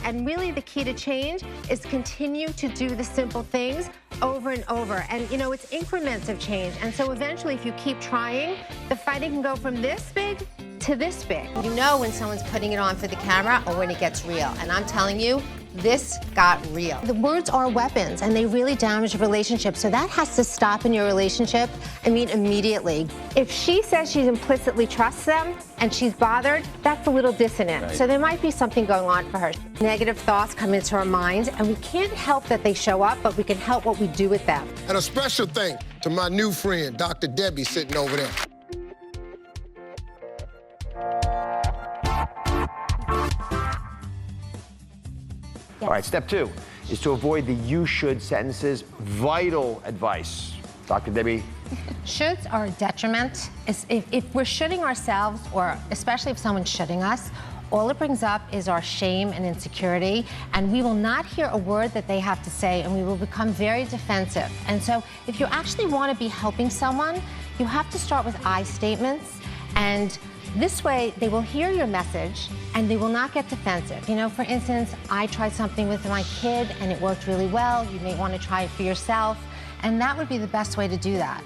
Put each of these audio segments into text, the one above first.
And really the key to change is continue to do the simple things over and over. And you know, it's increments of change. And so eventually, if you keep trying, the fighting can go from this big to this big. You know when someone's putting it on for the camera or when it gets real. And I'm telling you, this got real. The words are weapons, and they really damage a relationship. So that has to stop in your relationship, immediately. If she says she implicitly trusts them and she's bothered, that's a little dissonant. Right. So there might be something going on for her. Negative thoughts come into her mind, and we can't help that they show up, but we can help what we do with them. And a special thanks to my new friend, Dr. Debbie, sitting over there. All right, step 2 is to avoid the you should sentences. Vital advice. Dr. Debbie. Shoulds are a detriment. If we're shoulding ourselves, or especially if someone's shoulding us, all it brings up is our shame and insecurity, and we will not hear a word that they have to say, and we will become very defensive. And so if you actually want to be helping someone, you have to start with I statements, and this way they will hear your message and they will not get defensive. You know, for instance, I tried something with my kid and it worked really well. You may want to try it for yourself, and that would be the best way to do that.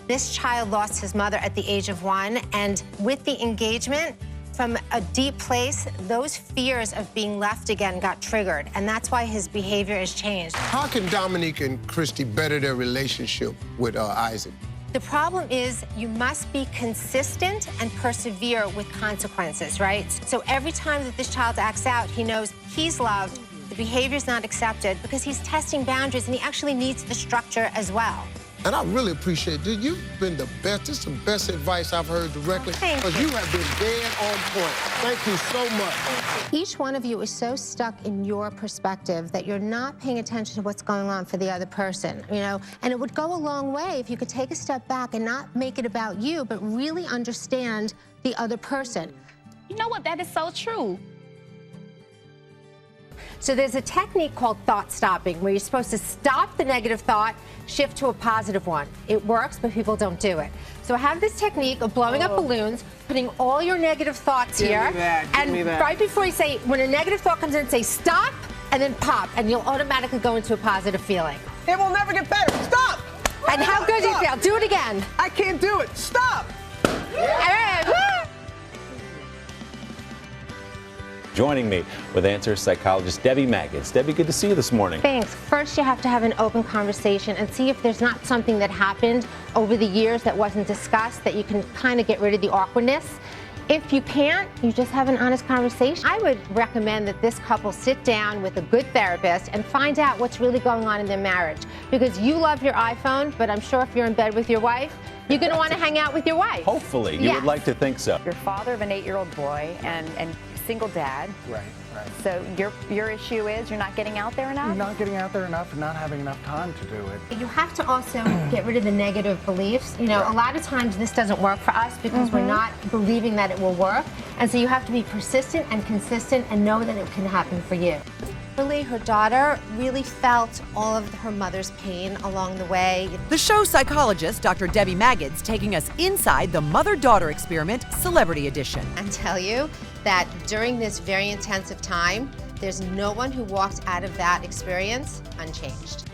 This child lost his mother at the age of 1, and with the engagement, from a deep place, those fears of being left again got triggered, and that's why his behavior has changed. How can Dominique and Christy better their relationship with Isaac? The problem is you must be consistent and persevere with consequences, right? So every time that this child acts out, he knows he's loved, the behavior's not accepted, because he's testing boundaries and he actually needs the structure as well. And I really appreciate it. You've been the best. This is the best advice I've heard directly. Thank you. Because you have been dead on point. Thank you so much. Each one of you is so stuck in your perspective that you're not paying attention to what's going on for the other person, you know? And it would go a long way if you could take a step back and not make it about you, but really understand the other person. You know what? That is so true. So there's a technique called thought stopping, where you're supposed to stop the negative thought, shift to a positive one. It works, but people don't do it. So I have this technique of blowing up balloons, putting all your negative thoughts here, and right before you say, when a negative thought comes in, say stop, and then pop, and you'll automatically go into a positive feeling. It will never get better. Stop! And how good do you feel? Do it again. I can't do it. Stop! And, woo! Joining me with Answers psychologist Debbie Maggots. Debbie, good to see you this morning. Thanks. First, you have to have an open conversation and see if there's not something that happened over the years that wasn't discussed, that you can kind of get rid of the awkwardness. If you can't, you just have an honest conversation. I would recommend that this couple sit down with a good therapist and find out what's really going on in their marriage. Because you love your iPhone, but I'm sure if you're in bed with your wife, you're going to want to hang out with your wife. Hopefully, you would like to think so. You're father of an 8-year-old boy and single dad. Right. So your issue is you're not getting out there enough? You're not getting out there enough and not having enough time to do it. You have to also get rid of the negative beliefs. You know, a lot of times this doesn't work for us because we're not believing that it will work. And so you have to be persistent and consistent and know that it can happen for you. Really, her daughter really felt all of her mother's pain along the way. The show's psychologist, Dr. Debbie Maggots, taking us inside the mother-daughter experiment, Celebrity Edition. And tell you that during this very intensive time, there's no one who walked out of that experience unchanged.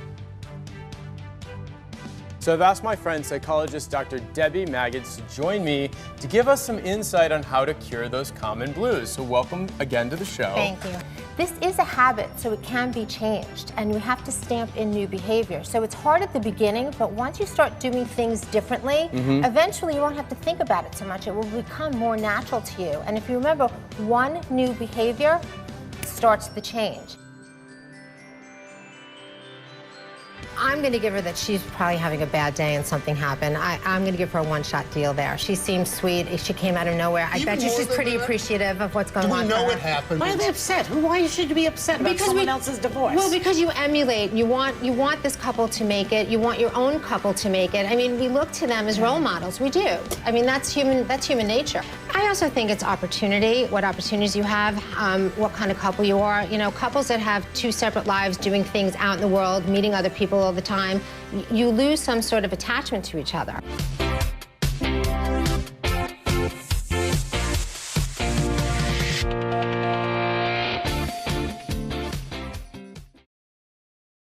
So I've asked my friend, psychologist Dr. Debbie Maggots, to join me to give us some insight on how to cure those common blues. So welcome again to the show. Thank you. This is a habit, so it can be changed, and we have to stamp in new behavior. So it's hard at the beginning, but once you start doing things differently, eventually you won't have to think about it so much. It will become more natural to you. And if you remember, one new behavior starts the change. I'm going to give her that she's probably having a bad day and something happened. I'm going to give her a one-shot deal there. She seems sweet. She came out of nowhere. I bet you she's pretty appreciative of what's going on. Do we know what happened? Why are they upset? Why should you be upset about someone else's divorce? Well, because you emulate. You want this couple to make it. You want your own couple to make it. I mean, we look to them as role models. We do. I mean, that's human nature. I also think it's opportunity, what opportunities you have, what kind of couple you are. You know, couples that have two separate lives, doing things out in the world, meeting other people all the time, you lose some sort of attachment to each other.